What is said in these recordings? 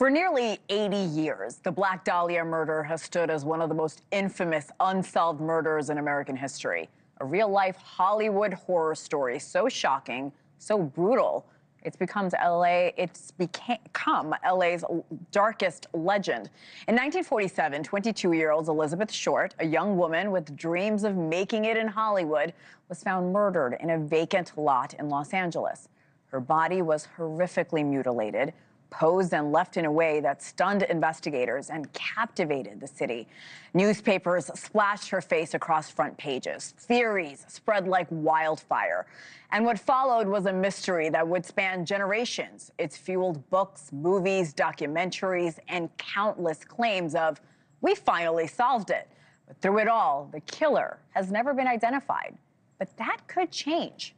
For nearly 80 years, the Black Dahlia murder has stood as one of the most infamous unsolved murders in American history. A real-life Hollywood horror story so shocking, so brutal, it's become LA's darkest legend. In 1947, 22-year-old Elizabeth Short, a young woman with dreams of making it in Hollywood, was found murdered in a vacant lot in Los Angeles. Her body was horrifically mutilated, posed and left in a way that stunned investigators and captivated the city. Newspapers splashed her face across front pages. Theories spread like wildfire. And what followed was a mystery that would span generations. It's fueled books, movies, documentaries, and countless claims of, "We finally solved it." But through it all, the killer has never been identified. But that could change.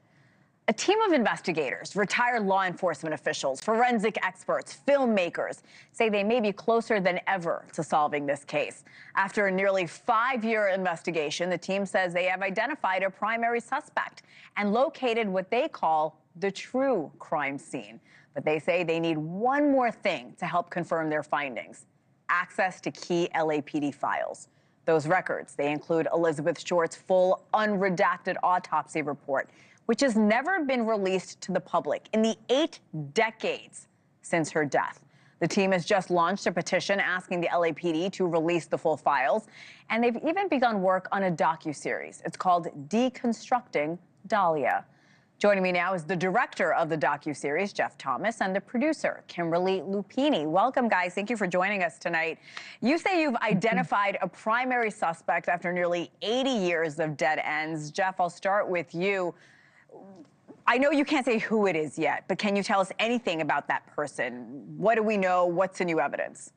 A team of investigators, retired law enforcement officials, forensic experts, filmmakers say they may be closer than ever to solving this case. After a nearly 5-year investigation, the team says they have identified a primary suspect and located what they call the true crime scene. But they say they need one more thing to help confirm their findings: access to key LAPD files. Those records, they include Elizabeth Short's full unredacted autopsy report, which has never been released to the public in the 8 decades since her death. The team has just launched a petition asking the LAPD to release the full files, and they've even begun work on a docuseries. It's called Deconstructing Dahlia. Joining me now is the director of the docuseries, Jeff Thomas, and the producer, Kimberly Lupini. Welcome, guys. Thank you for joining us tonight. You say you've identified a primary suspect after nearly 80 years of dead ends. Jeff, I'll start with you. I know you can't say who it is yet, but can you tell us anything about that person? What do we know? What's the new evidence?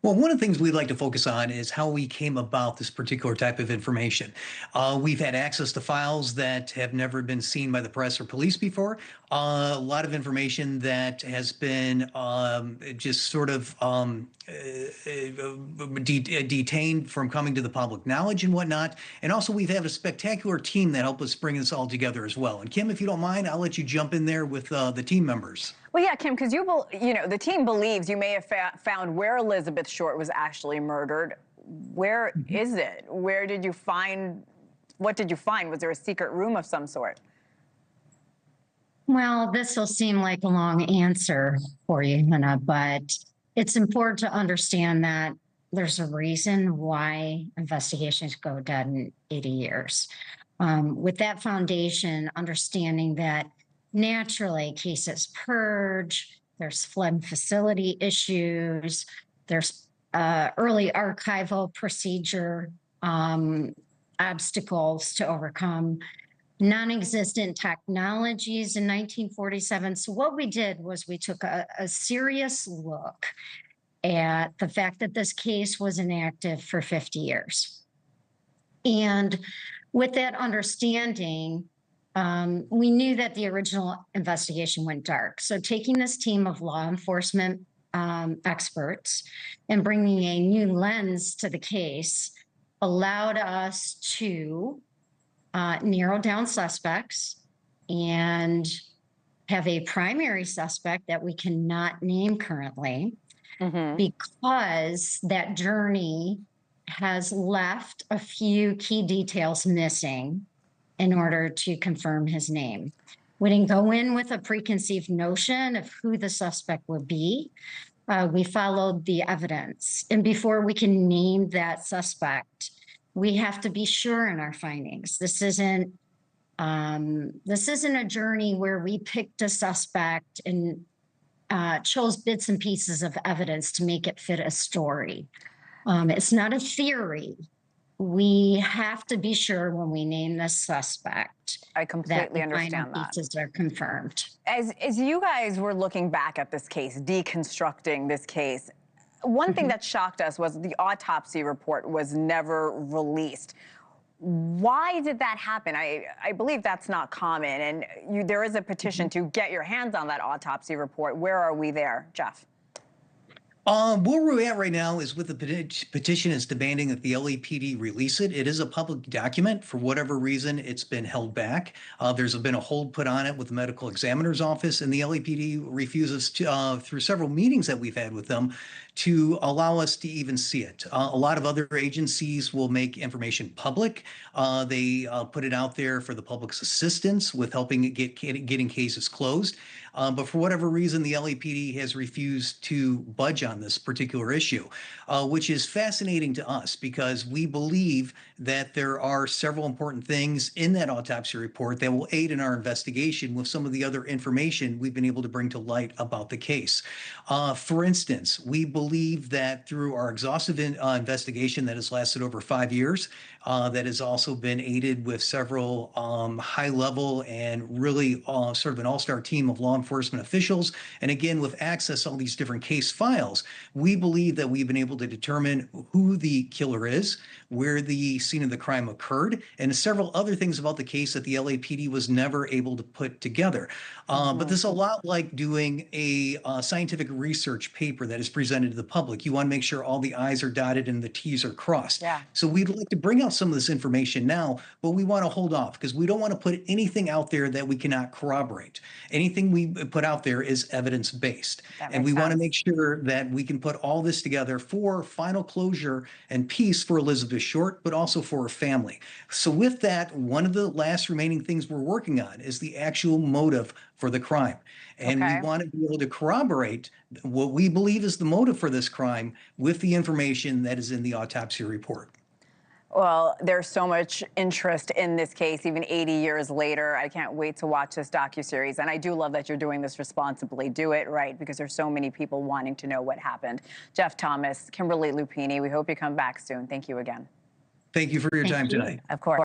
Well, one of the things we'd like to focus on is how we came about this particular type of information. We've had access to files that have never been seen by the press or police before. A lot of information that has been just sort of detained from coming to the public knowledge and whatnot. And also, we've had a spectacular team that helped us bring this all together as well. And Kim, if you don't mind, I'll let you jump in there with the team members. Well, yeah, Kim, because the team believes you may have found where Elizabeth Short was actually murdered. Where is it? Where did you find? What did you find? Was there a secret room of some sort? Well, this will seem like a long answer for you, Hannah, but it's important to understand that there's a reason why investigations go dead in 80 years. With that foundation, understanding that naturally cases purge, there's flood facility issues, there's early archival procedure obstacles to overcome, non-existent technologies in 1947. So what we did was we took a serious look at the fact that this case was inactive for 50 years. And with that understanding, we knew that the original investigation went dark. So taking this team of law enforcement experts and bringing a new lens to the case allowed us to narrow down suspects and have a primary suspect that we cannot name currently because that journey has left a few key details missing in order to confirm his name. We didn't go in with a preconceived notion of who the suspect would be. We followed the evidence. And before we can name that suspect, we have to be sure in our findings. This isn't a journey where we picked a suspect and chose bits and pieces of evidence to make it fit a story. It's not a theory. We have to be sure when we name the suspect. I completely understand that. Pieces are confirmed. As you guys were looking back at this case, deconstructing this case, one thing that shocked us was the autopsy report was never released. Why did that happen? I believe that's not common, and there is a petition to get your hands on that autopsy report. Where are we there, Jeff? Where we're at right now is with the petition is demanding that the LAPD release it. It is a public document. For whatever reason, it's been held back. There's been a hold put on it with the medical examiner's office, and the LAPD refuses to, through several meetings that we've had with them, to allow us to even see it. A lot of other agencies will make information public. They put it out there for the public's assistance with helping getting cases closed. But for whatever reason, the LAPD has refused to budge on this particular issue, which is fascinating to us because we believe that there are several important things in that autopsy report that will aid in our investigation with some of the other information we've been able to bring to light about the case. For instance, we believe that through our exhaustive investigation that has lasted over 5 years, that has also been aided with several high-level and really sort of an all-star team of law enforcement officials. And again, with access to all these different case files, we believe that we've been able to determine who the killer is, where the scene of the crime occurred, and several other things about the case that the LAPD was never able to put together. But this is a lot like doing a scientific research paper that is presented to the public. You want to make sure all the I's are dotted and the T's are crossed. Yeah. So we'd like to bring out some of this information now, but we want to hold off because we don't want to put anything out there that we cannot corroborate. Anything we put out there is evidence-based. And we want to make sure that we can put all this together for final closure and peace for Elizabeth Short, but also for her family. So with that, one of the last remaining things we're working on is the actual motive for the crime. And we want to be able to corroborate what we believe is the motive for this crime with the information that is in the autopsy report. Well, there's so much interest in this case, even 80 years later. I can't wait to watch this docuseries. And I do love that you're doing this responsibly. Do it right, because there's so many people wanting to know what happened. Jeff Thomas, Kimberly Lupini, we hope you come back soon. Thank you again. Thank you for your time tonight. Of course.